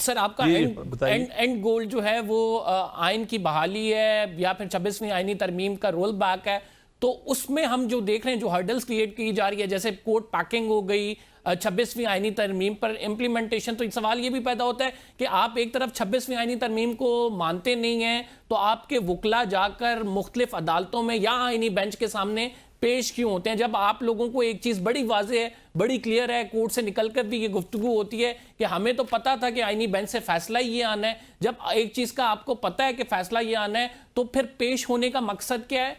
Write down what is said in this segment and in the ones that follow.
سر آپ کا اینڈ گول جو ہے وہ آئین کی بحالی ہے یا پھر 26ویں آئینی ترمیم کا رول بیک ہے، تو اس میں ہم جو دیکھ رہے ہیں جو ہرڈلز کریٹ کی جا رہی ہے، جیسے کورٹ پیکنگ ہو گئی 26ویں آئینی ترمیم پر امپلیمنٹیشن، تو ایک سوال یہ بھی پیدا ہوتا ہے کہ آپ ایک طرف 26ویں آئینی ترمیم کو مانتے نہیں ہیں تو آپ کے وکلا جا کر مختلف عدالتوں میں یا آئینی بینچ کے سامنے پیش کیوں ہوتے ہیں، جب آپ لوگوں کو ایک چیز بڑی واضح ہے، بڑی کلیئر ہے، کورٹ سے نکل کر بھی یہ گفتگو ہوتی ہے کہ ہمیں تو پتا تھا کہ آئینی بینچ سے فیصلہ یہ آنا ہے، جب ایک چیز کا آپ کو پتا ہے کہ فیصلہ یہ آنا ہے تو پھر پیش ہونے کا مقصد کیا ہے؟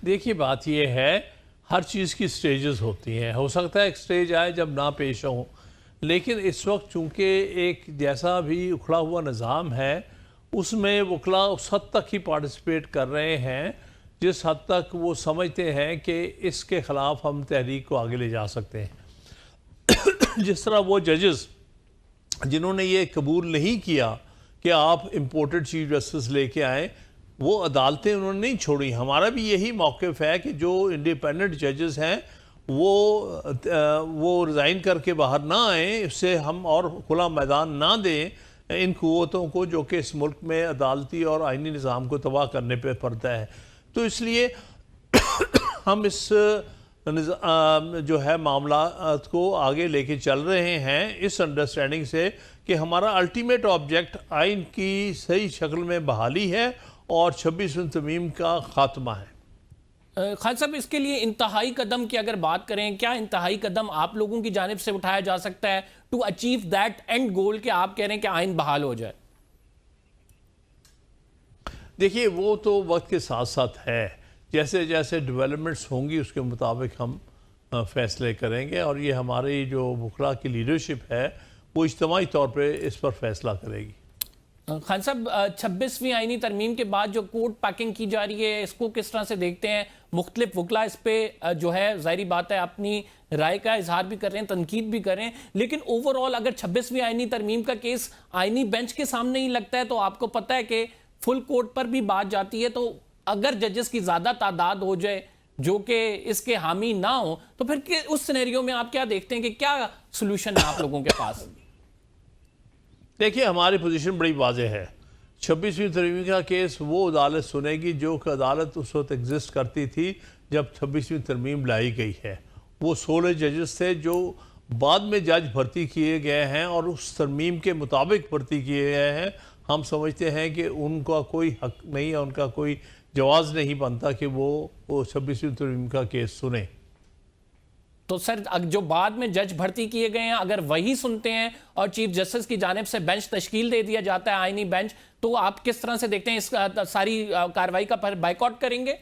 دیکھیے بات یہ ہے، ہر چیز کی سٹیجز ہوتی ہیں، ہو سکتا ہے ایک سٹیج آئے جب نہ پیش ہوں، لیکن اس وقت چونکہ ایک جیسا بھی اکھڑا ہوا نظام ہے اس میں وکلا اس حد تک ہی پارٹیسپیٹ کر رہے ہیں جس حد تک وہ سمجھتے ہیں کہ اس کے خلاف ہم تحریک کو آگے لے جا سکتے ہیں۔ جس طرح وہ ججز جنہوں نے یہ قبول نہیں کیا کہ آپ امپورٹڈ چیف جسٹس لے کے آئیں، وہ عدالتیں انہوں نے نہیں چھوڑی۔ ہمارا بھی یہی موقف ہے کہ جو انڈیپینڈنٹ ججز ہیں وہ ریزائن کر کے باہر نہ آئیں، اس سے ہم اور کھلا میدان نہ دیں ان قوتوں کو جو کہ اس ملک میں عدالتی اور آئینی نظام کو تباہ کرنے پہ پڑتا ہے۔ تو اس لیے ہم اس جو ہے معاملات کو آگے لے کے چل رہے ہیں اس انڈرسٹینڈنگ سے کہ ہمارا الٹیمیٹ آبجیکٹ آئین کی صحیح شکل میں بحالی ہے اور 26ویں ترمیم کا خاتمہ ہے۔ خان صاحب، اس کے لیے انتہائی قدم کی اگر بات کریں، کیا انتہائی قدم آپ لوگوں کی جانب سے اٹھایا جا سکتا ہے ٹو اچیو دیٹ اینڈ گول کہ آپ کہہ رہے ہیں کہ آئین بحال ہو جائے؟ دیکھیے وہ تو وقت کے ساتھ ساتھ ہے، جیسے جیسے ڈیولپمنٹس ہوں گی اس کے مطابق ہم فیصلے کریں گے، اور یہ ہماری جو وکلا کی لیڈرشپ ہے وہ اجتماعی طور پہ اس پر فیصلہ کرے گی۔ خان صاحب، 26ویں آئینی ترمیم کے بعد جو کورٹ پیکنگ کی جا رہی ہے اس کو کس طرح سے دیکھتے ہیں؟ مختلف وکلا اس پہ جو ہے ظاہری بات ہے اپنی رائے کا اظہار بھی کر رہے ہیں، تنقید بھی کر رہے ہیں، لیکن اوورآل اگر 26ویں آئینی ترمیم کا کیس آئینی بینچ کے سامنے ہی لگتا ہے تو آپ کو پتہ ہے کہ فل کورٹ پر بھی بات جاتی ہے، تو اگر ججز کی زیادہ تعداد ہو جائے جو کہ اس کے حامی نہ ہو تو پھر اس سینیریو میں آپ کیا دیکھتے ہیں کہ کیا سلوشن ہے آپ لوگوں کے پاس؟ دیکھیے ہماری پوزیشن بڑی واضح ہے، 26ویں ترمیم کا کیس وہ عدالت سنے گی جو کہ عدالت اس وقت ایگزسٹ کرتی تھی جب 26ویں ترمیم لائی گئی ہے۔ وہ 16 ججز تھے جو بعد میں جج بھرتی کیے گئے ہیں اور اس ترمیم کے مطابق بھرتی کیے گئے ہیں۔ ہم سمجھتے ہیں کہ ان کا کوئی حق نہیں ہے، ان کا کوئی جواز نہیں بنتا کہ وہ 26ویں ترمیم کا کیس سنیں۔ تو سر جو بعد میں جج بھرتی کیے گئے ہیں اگر وہی سنتے ہیں اور چیف جسٹس کی جانب سے بینچ تشکیل دے دیا جاتا ہے آئینی بینچ، تو آپ کس طرح سے دیکھتے ہیں اس ساری کارروائی کا بائیکاٹ کریں گے؟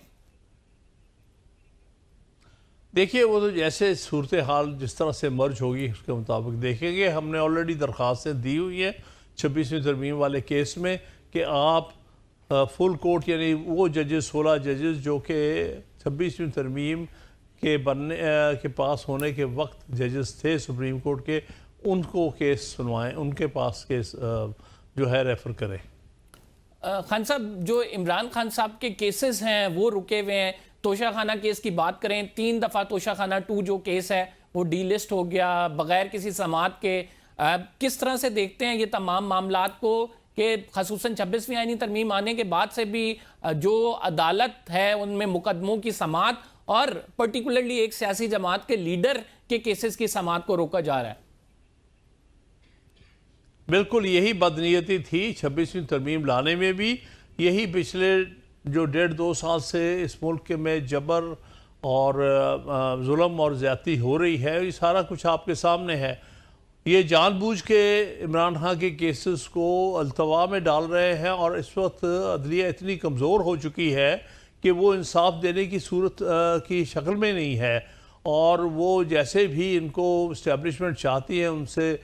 دیکھیے وہ تو جیسے صورتحال جس طرح سے مرج ہوگی اس کے مطابق دیکھیں گے۔ ہم نے آلریڈی درخواستیں دی ہوئی ہیں 26ویں ترمیم والے کیس میں کہ آپ فل کورٹ یعنی وہ ججز 16 ججز جو کہ 26ویں ترمیم کے بننے کے پاس ہونے کے وقت ججز تھے سپریم کورٹ کے، ان کو کیس سنوائیں، ان کے پاس کیس جو ہے ریفر کریں۔ خان صاحب، جو عمران خان صاحب کے کیسز ہیں وہ رکے ہوئے ہیں، توشہ خانہ کیس کی بات کریں، 3 دفعہ توشہ خانہ 2 جو کیس ہے وہ ڈی لسٹ ہو گیا بغیر کسی سماعت کے۔ کس طرح سے دیکھتے ہیں یہ تمام معاملات کو کہ خصوصاً 26ویں آئینی ترمیم آنے کے بعد سے بھی جو عدالت ہے ان میں مقدموں کی سماعت اور پرٹیکولرلی ایک سیاسی جماعت کے لیڈر کے کیسز کی سماعت کو روکا جا رہا ہے؟ بالکل یہی بدنیتی تھی 26ویں ترمیم لانے میں بھی، یہی پچھلے جو 1.5-2 سال سے اس ملک میں جبر اور ظلم اور زیادتی ہو رہی ہے، یہ سارا کچھ آپ کے سامنے ہے۔ یہ جان بوجھ کے عمران خان کے کیسز کو التوا میں ڈال رہے ہیں، اور اس وقت عدلیہ اتنی کمزور ہو چکی ہے کہ وہ انصاف دینے کی صورت کی شکل میں نہیں ہے، اور وہ جیسے بھی ان کو اسٹیبلشمنٹ چاہتی ہے ان سے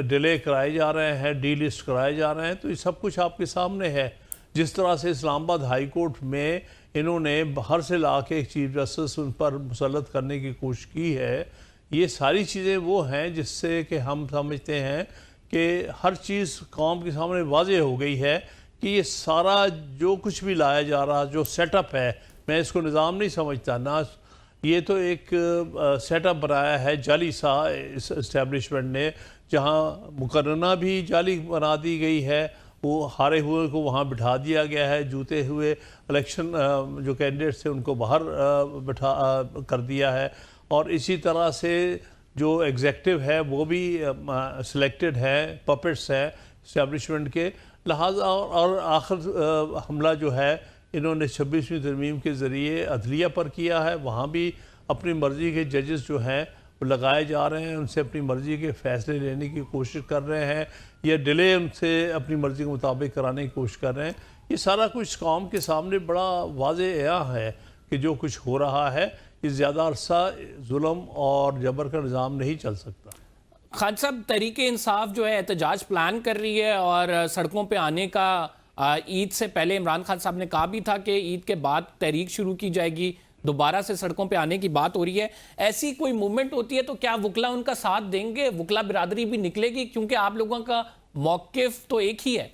ڈیلے کرائے جا رہے ہیں، ڈی لسٹ کرائے جا رہے ہیں۔ تو یہ سب کچھ آپ کے سامنے ہے۔ جس طرح سے اسلام آباد ہائی کورٹ میں انہوں نے باہر سے لا کے ایک چیف جسٹس ان پر مسلط کرنے کی کوشش کی ہے، یہ ساری چیزیں وہ ہیں جس سے کہ ہم سمجھتے ہیں کہ ہر چیز قوم کے سامنے واضح ہو گئی ہے کہ یہ سارا جو کچھ بھی لایا جا رہا جو سیٹ اپ ہے، میں اس کو نظام نہیں سمجھتا، نہ یہ تو ایک سیٹ اپ بنایا ہے جعلی سا اس اسٹیبلشمنٹ نے، جہاں مقررہ بھی جعلی بنا دی گئی ہے، وہ ہارے ہوئے کو وہاں بٹھا دیا گیا ہے، جوتے ہوئے الیکشن جو کینڈیڈیٹس تھے ان کو باہر بٹھا کر دیا ہے، اور اسی طرح سے جو ایگزیکٹو ہے وہ بھی سلیکٹڈ ہے، پپٹس ہے اسٹیبلشمنٹ کے، لہٰذا اور آخر حملہ جو ہے انہوں نے 26ویں ترمیم کے ذریعے عدلیہ پر کیا ہے، وہاں بھی اپنی مرضی کے ججز جو ہیں وہ لگائے جا رہے ہیں، ان سے اپنی مرضی کے فیصلے لینے کی کوشش کر رہے ہیں یا ڈیلے ان سے اپنی مرضی کے مطابق کرانے کی کوشش کر رہے ہیں۔ یہ سارا کچھ قوم کے سامنے بڑا واضح عیاں ہے کہ جو کچھ ہو رہا ہے یہ زیادہ عرصہ ظلم اور جبر کا نظام نہیں چل سکتا۔ خان صاحب، تحریک انصاف جو ہے احتجاج پلان کر رہی ہے اور سڑکوں پہ آنے کا عید سے پہلے عمران خان صاحب نے کہا بھی تھا کہ عید کے بعد تحریک شروع کی جائے گی، دوبارہ سے سڑکوں پہ آنے کی بات ہو رہی ہے۔ ایسی کوئی موومنٹ ہوتی ہے تو کیا وکلا ان کا ساتھ دیں گے؟ وکلا برادری بھی نکلے گی؟ کیونکہ آپ لوگوں کا موقف تو ایک ہی ہے۔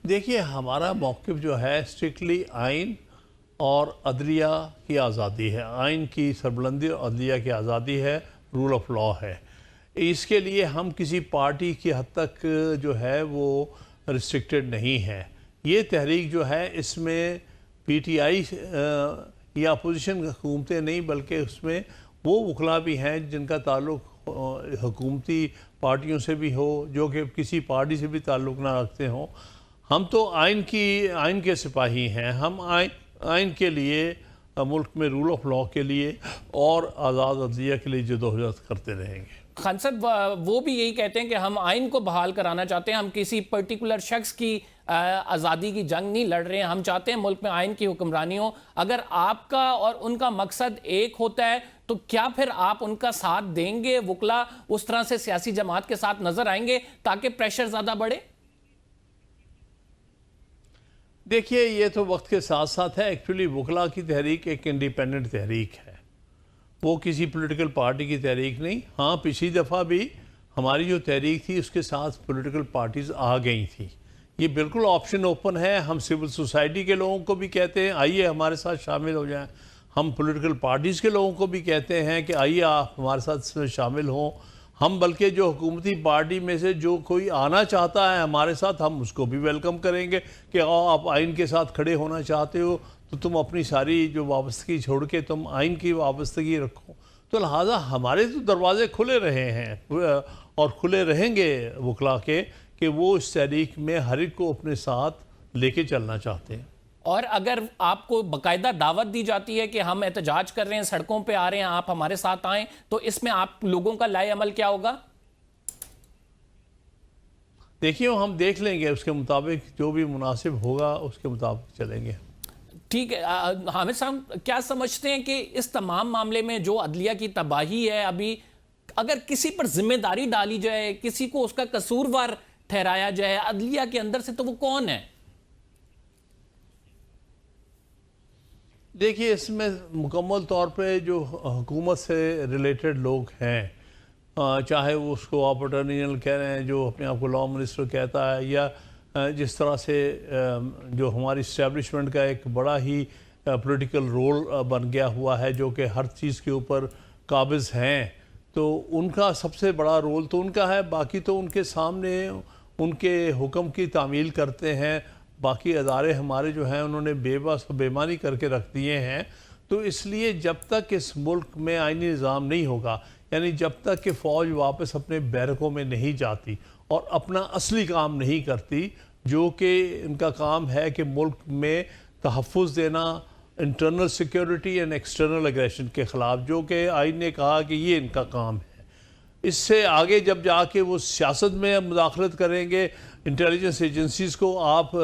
دیکھیے، ہمارا موقف جو ہے اسٹرکٹلی آئین اور عدلیہ کی آزادی ہے، آئین کی سربلندی اور عدلیہ کی آزادی ہے، رول آف لا ہے۔ اس کے لیے ہم کسی پارٹی کی حد تک جو ہے وہ ریسٹرکٹڈ نہیں ہے۔ یہ تحریک جو ہے اس میں پی ٹی آئی یا اپوزیشن حکومتیں نہیں، بلکہ اس میں وہ وکلا بھی ہیں جن کا تعلق حکومتی پارٹیوں سے بھی ہو، جو کہ کسی پارٹی سے بھی تعلق نہ رکھتے ہوں۔ ہم تو آئین کے سپاہی ہیں، ہم آئین کے لیے، ملک میں رول آف لا کے لیے اور آزاد عدلیہ کے لیے جدوجہد کرتے رہیں گے۔ خان صاحب، وہ بھی یہی کہتے ہیں کہ ہم آئین کو بحال کرانا چاہتے ہیں، ہم کسی پرٹیکولر شخص کی آزادی کی جنگ نہیں لڑ رہے ہیں، ہم چاہتے ہیں ملک میں آئین کی حکمرانی ہو۔ اگر آپ کا اور ان کا مقصد ایک ہوتا ہے تو کیا پھر آپ ان کا ساتھ دیں گے؟ وکلا اس طرح سے سیاسی جماعت کے ساتھ نظر آئیں گے تاکہ پریشر زیادہ بڑھے؟ دیکھیے، یہ تو وقت کے ساتھ ساتھ ہے۔ ایکچولی وکلا کی تحریک ایک انڈیپینڈنٹ تحریک ہے، وہ کسی پولیٹیکل پارٹی کی تحریک نہیں۔ ہاں، پچھلی دفعہ بھی ہماری جو تحریک تھی اس کے ساتھ پولیٹیکل پارٹیز آ گئی تھیں۔ یہ بالکل آپشن اوپن ہے، ہم سول سوسائٹی کے لوگوں کو بھی کہتے ہیں آئیے ہمارے ساتھ شامل ہو جائیں، ہم پولیٹیکل پارٹیز کے لوگوں کو بھی کہتے ہیں کہ آئیے آپ ہمارے ساتھ شامل ہوں۔ ہم بلکہ جو حکومتی پارٹی میں سے جو کوئی آنا چاہتا ہے ہمارے ساتھ، ہم اس کو بھی ویلکم کریں گے کہ آپ آئین کے ساتھ کھڑے ہونا چاہتے ہو تو تم اپنی ساری جو وابستگی چھوڑ کے تم آئین کی وابستگی رکھو۔ تو لہٰذا ہمارے تو دروازے کھلے رہے ہیں اور کھلے رہیں گے وکلا کے، کہ وہ اس تحریک میں ہر ایک کو اپنے ساتھ لے کے چلنا چاہتے ہیں۔ اور اگر آپ کو باقاعدہ دعوت دی جاتی ہے کہ ہم احتجاج کر رہے ہیں، سڑکوں پہ آ رہے ہیں، آپ ہمارے ساتھ آئیں، تو اس میں آپ لوگوں کا لائے عمل کیا ہوگا؟ دیکھیے، ہم دیکھ لیں گے، اس کے مطابق جو بھی مناسب ہوگا اس کے مطابق چلیں گے۔ ٹھیک ہے۔ حامد صاحب، کیا سمجھتے ہیں کہ اس تمام معاملے میں جو عدلیہ کی تباہی ہے، ابھی اگر کسی پر ذمہ داری ڈالی جائے، کسی کو اس کا قصوروار ٹھہرایا جائے عدلیہ کے اندر سے، تو وہ کون ہے؟ دیکھیے، اس میں مکمل طور پہ جو حکومت سے ریلیٹڈ لوگ ہیں، چاہے وہ اس کو آپ اٹارنی جنرل کہہ رہے ہیں جو اپنے آپ کو لا منسٹر کہتا ہے، یا جس طرح سے جو ہماری اسٹیبلشمنٹ کا ایک بڑا ہی پولیٹیکل رول بن گیا ہوا ہے، جو کہ ہر چیز کے اوپر قابض ہیں، تو ان کا سب سے بڑا رول تو ان کا ہے۔ باقی تو ان کے سامنے ان کے حکم کی تعمیل کرتے ہیں۔ باقی ادارے ہمارے جو ہیں انہوں نے بے بس و بےمانی کر کے رکھ دیے ہیں۔ تو اس لیے جب تک اس ملک میں آئینی نظام نہیں ہوگا، یعنی جب تک کہ فوج واپس اپنے بیرکوں میں نہیں جاتی اور اپنا اصلی کام نہیں کرتی، جو کہ ان کا کام ہے کہ ملک میں تحفظ دینا، internal security and external aggression کے خلاف، جو کہ آئین نے کہا کہ یہ ان کا کام ہے۔ اس سے آگے جب جا کے وہ سیاست میں مداخلت کریں گے، انٹیلیجنس ایجنسیز کو آپ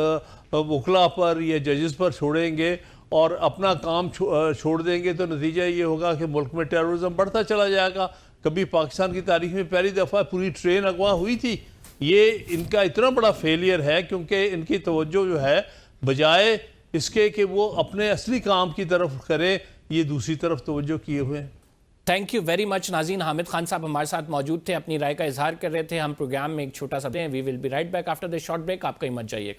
وکلا پر یا ججز پر چھوڑیں گے اور اپنا کام چھوڑ دیں گے، تو نتیجہ یہ ہوگا کہ ملک میں ٹیررزم بڑھتا چلا جائے گا۔ کبھی پاکستان کی تاریخ میں پہلی دفعہ پوری ٹرین اغوا ہوئی تھی۔ یہ ان کا اتنا بڑا فیلئر ہے کیونکہ ان کی توجہ جو ہے بجائے اس کے کہ وہ اپنے اصلی کام کی طرف کریں، یہ دوسری طرف توجہ کیے ہوئے ہیں۔ تھینک یو ویری مچ ناظرین، حامد خان صاحب ہمارے ساتھ موجود تھے، اپنی رائے کا اظہار کر رہے تھے۔ ہم پروگرام میں ایک چھوٹا سا we will be right back after this short break, آپ کہیں مت جائیے۔